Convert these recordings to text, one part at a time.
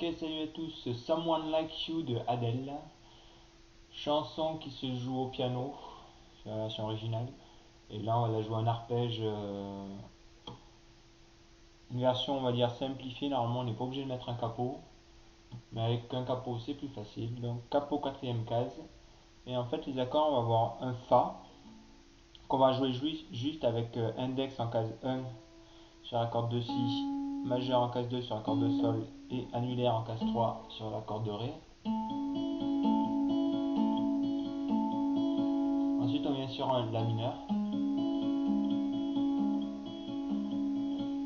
Ok, salut à tous, Someone Like You de Adele, chanson qui se joue au piano, c'est la version originale, et là on va la jouer en arpège, une version on va dire simplifiée, normalement on n'est pas obligé de mettre un capot, mais avec un capot c'est plus facile, donc capot quatrième case, et en fait les accords on va avoir un Fa, qu'on va jouer juste avec index en case 1 sur l'accord de Si, majeur en case 2 sur l'accord de Sol, et annulaire en case 3 sur l'accord de Ré. Ensuite, on vient sur un La mineur,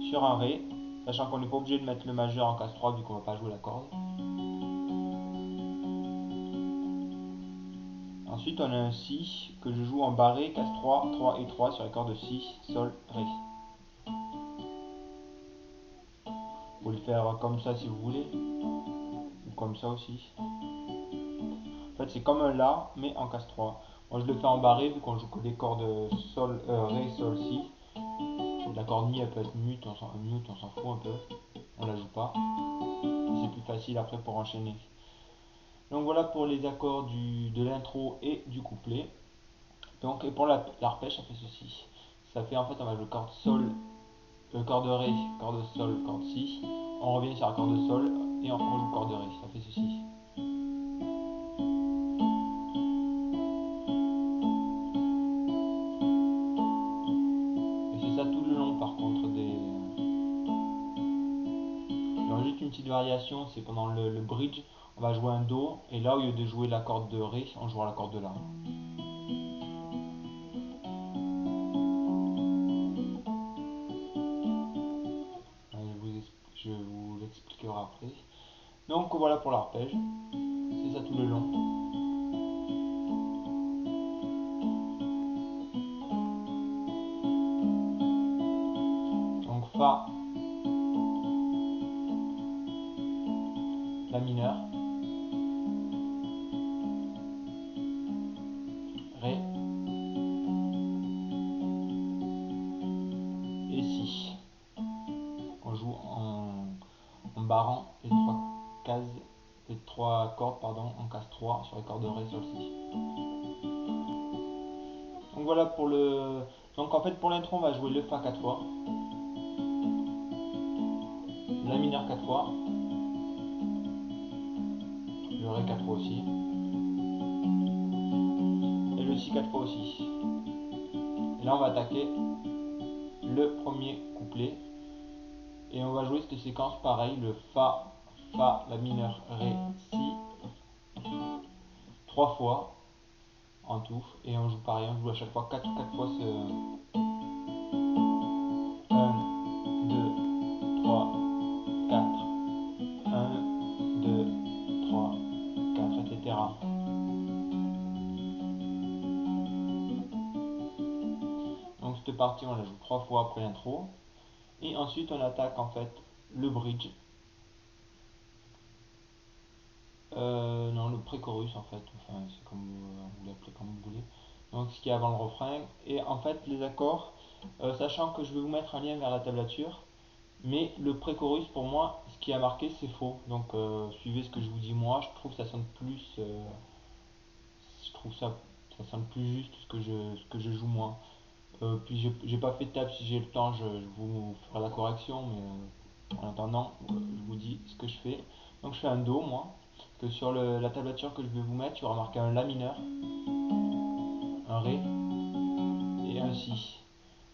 sur un Ré, sachant qu'on n'est pas obligé de mettre le majeur en case 3 vu qu'on ne va pas jouer la corde. Ensuite, on a un Si que je joue en barré, case 3, 3 et 3 sur les cordes de Si, Sol, Ré. Vous pouvez le faire comme ça si vous voulez, ou comme ça aussi. En fait, c'est comme un La, mais en case 3. Moi, je le fais en barré vu qu'on joue que des cordes Sol, Ré, Sol, Si. La corde Mi, elle peut être mute, on s'en fout un peu. On la joue pas. C'est plus facile après pour enchaîner. Donc voilà pour les accords de l'intro et du couplet. Donc et pour l'arpège, ça fait ceci. Ça fait en fait on va jouer corde Sol, corde Ré, corde Sol, corde Si. On revient sur la corde Sol et on rejoue corde Ré. Ça fait ceci. Et c'est ça tout le long par contre des. Alors juste une petite variation, c'est pendant le bridge, on va jouer un Do et là au lieu de jouer la corde de Ré, on jouera la corde de La. Je vous l'expliquerai après. Donc voilà pour l'arpège, c'est ça tout le long. Donc Fa, La mineur, Ré et Si. On joue en barrant les trois cases, les trois cordes pardon, en case 3 sur les cordes de Ré, Sol, Si. Donc voilà pour le. Donc en fait pour l'intro on va jouer le Fa 4 fois, La mineur 4 fois, le Ré 4 fois aussi, et le Si 4 fois aussi. Et là on va attaquer le premier couplet. Et on va jouer cette séquence pareil, le Fa, Fa, La mineur, Ré, Si, 3 fois en tout. Et on joue pareil, on joue à chaque fois 4 fois ce 1, 2, 3, 4, 1, 2, 3, 4, etc. Donc cette partie on la joue 3 fois après l'intro. Et ensuite on attaque en fait le bridge. Non, le pré-chorus en fait, enfin c'est comme vous l'appelez comme vous voulez. Donc ce qui est avant le refrain. Et en fait les accords, sachant que je vais vous mettre un lien vers la tablature, mais le pré-chorus pour moi, ce qui a marqué c'est faux. Donc suivez ce que je vous dis moi, je trouve que ça sonne plus, je trouve ça sonne plus juste ce que je joue moi. Puis j'ai pas fait de table, si j'ai le temps je vous ferai la correction, mais en attendant je vous dis ce que je fais. Donc je fais un Do moi, que sur la tablature que je vais vous mettre, tu auras marqué un La mineur, un Ré et un Si.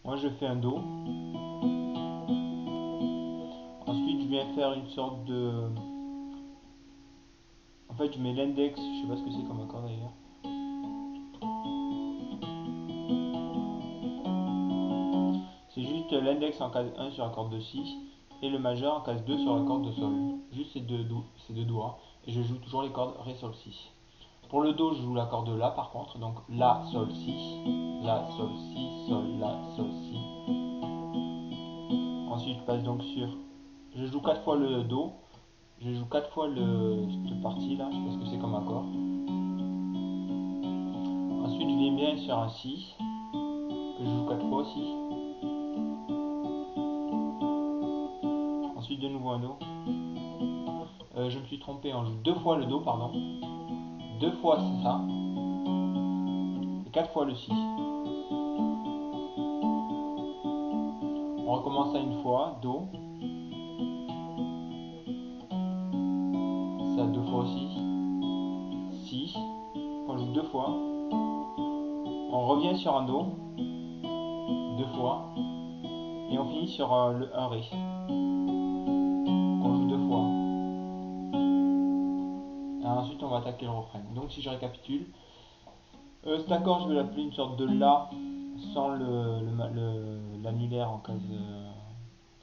Moi je fais un Do. Ensuite je viens faire une sorte de. En fait je mets l'index, je sais pas ce que c'est comme accord d'ailleurs. C'est juste l'index en case 1 sur la corde de Si et le majeur en case 2 sur la corde de Sol. Juste ces deux doigts. Et je joue toujours les cordes Ré, Sol, Si. Pour le Do, je joue la corde de La par contre. Donc La, Sol, Si. La, Sol, Si, Sol, La, Sol, Si. Ensuite, je passe donc sur. Je joue 4 fois le Do. Je joue 4 fois cette partie là. Je sais pas ce que c'est comme accord. Ensuite, je viens bien sur un Si. Que je joue 4 fois aussi. Ensuite de nouveau un Do. Je me suis trompé, on joue deux fois le Do, pardon. Deux fois c'est ça. Et quatre fois le Si. On recommence à une fois, Do. Ça deux fois aussi. Si. On joue deux fois. On revient sur un Do. Deux fois. Et on finit sur un Ré. On joue deux fois. Et ensuite on va attaquer le refrain. Donc si je récapitule, cet accord je vais l'appeler une sorte de La sans l'annulaire en case...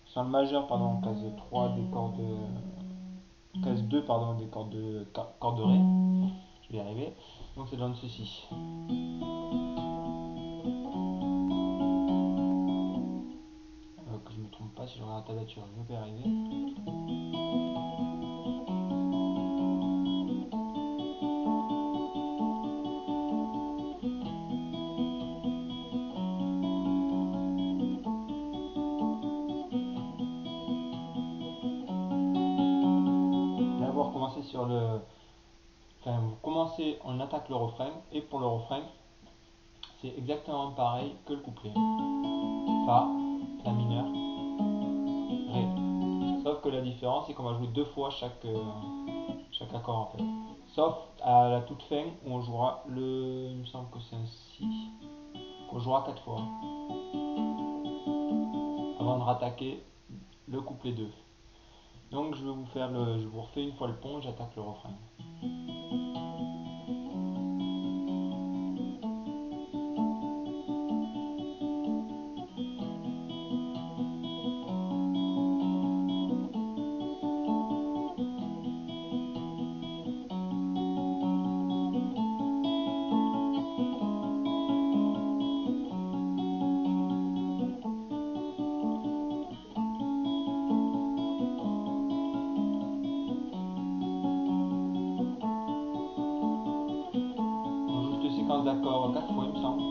sans le majeur pardon en case 3 des cordes... case 2 pardon des cordes de Ré. Je vais y arriver. Donc ça donne ceci. Que je ne me trompe pas si je regarde la tablature, je vais y arriver. Là vous recommencez sur le... Enfin vous commencez, on attaque le refrain, et pour le refrain, c'est exactement pareil que le couplet. Fa, La mineur, Ré. Sauf que la différence c'est qu'on va jouer deux fois chaque accord en fait. Sauf à la toute fin où on jouera le... Il me semble que c'est un Si. Qu'on jouera quatre fois. Avant de rattaquer le couplet 2. Donc je vais vous faire je vous refais une fois le pont et j'attaque le refrain. D'accords quatre fois il me semble.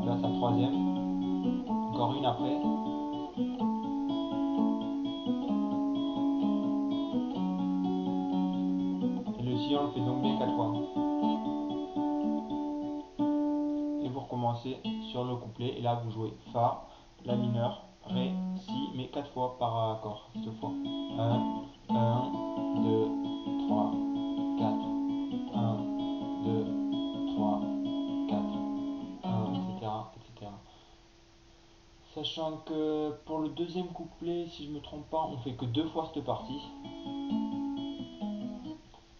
Là c'est la troisième. Encore une après. Et le Si on le fait donc bien quatre fois. Et vous recommencez sur le couplet et là vous jouez Fa, La mineur, Ré, Si, mais quatre fois par accord cette fois. 1, 1, 2, 3, 4, 1, 2, 3, 4, 1, etc. etc. Sachant que pour le deuxième couplet, si je me trompe pas, on fait que deux fois cette partie,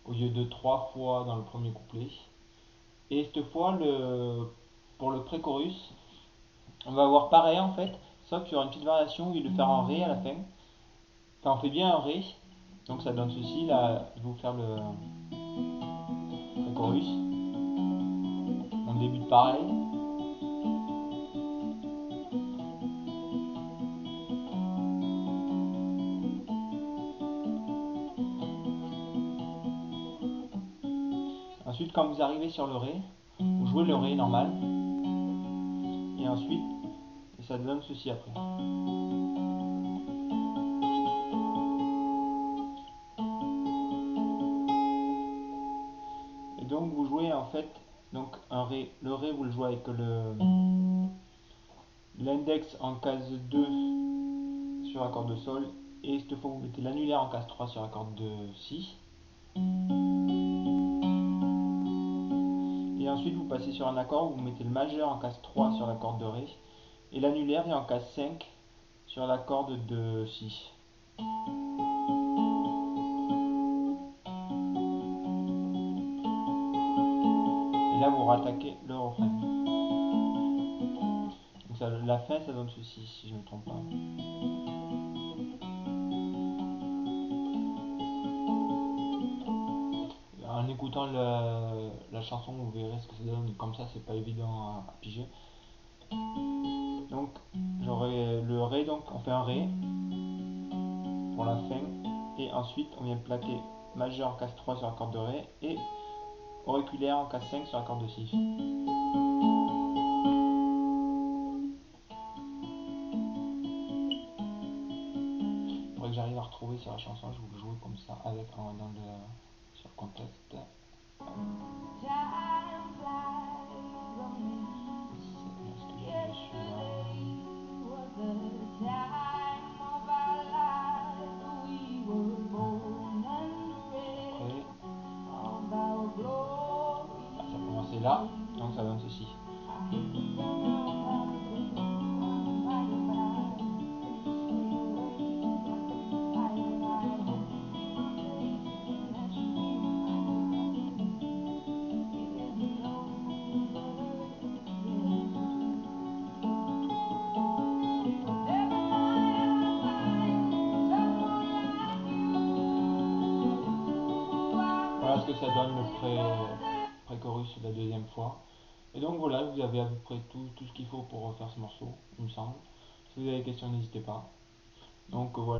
au lieu de trois fois dans le premier couplet. Et cette fois, pour le pré-chorus, on va avoir pareil en fait, sauf qu'il y aura une petite variation où il de faire un Ré à la fin. Enfin, on fait bien un Ré, donc ça donne ceci. Là, je vais vous faire le pré-chorus. On débute pareil. Ensuite, quand vous arrivez sur le Ré, vous jouez le Ré normal. Et ensuite, ça donne ceci après. Et donc vous jouez en fait donc un Ré. Le Ré vous le jouez avec l'index en case 2 sur accord de Sol. Et cette fois vous mettez l'annulaire en case 3 sur accord de Si. Et ensuite vous passez sur un accord où vous mettez le majeur en case 3 sur l'accord de Ré. Et l'annulaire est en case 5 sur l'accord de Si. Et là vous rattaquez le refrain. Donc ça, la fin ça donne ceci si je ne me trompe pas. En écoutant la chanson vous verrez ce que ça donne, comme ça c'est pas évident à piger. Donc j'aurai le Ré, donc on fait un Ré pour la fin et ensuite on vient plaquer majeur en case 3 sur l'accord de Ré et auriculaire en case 5 sur l'accord de Si. Il faudrait que j'arrive à retrouver sur la chanson, je vous le joue comme comme ça avec sur le contexte. Ça a commencé là, donc ça donne ceci. Voilà ce que ça donne le pré-chorus la deuxième fois. Et donc voilà, vous avez à peu près tout ce qu'il faut pour faire ce morceau, il me semble. Si vous avez des questions, n'hésitez pas. Donc voilà.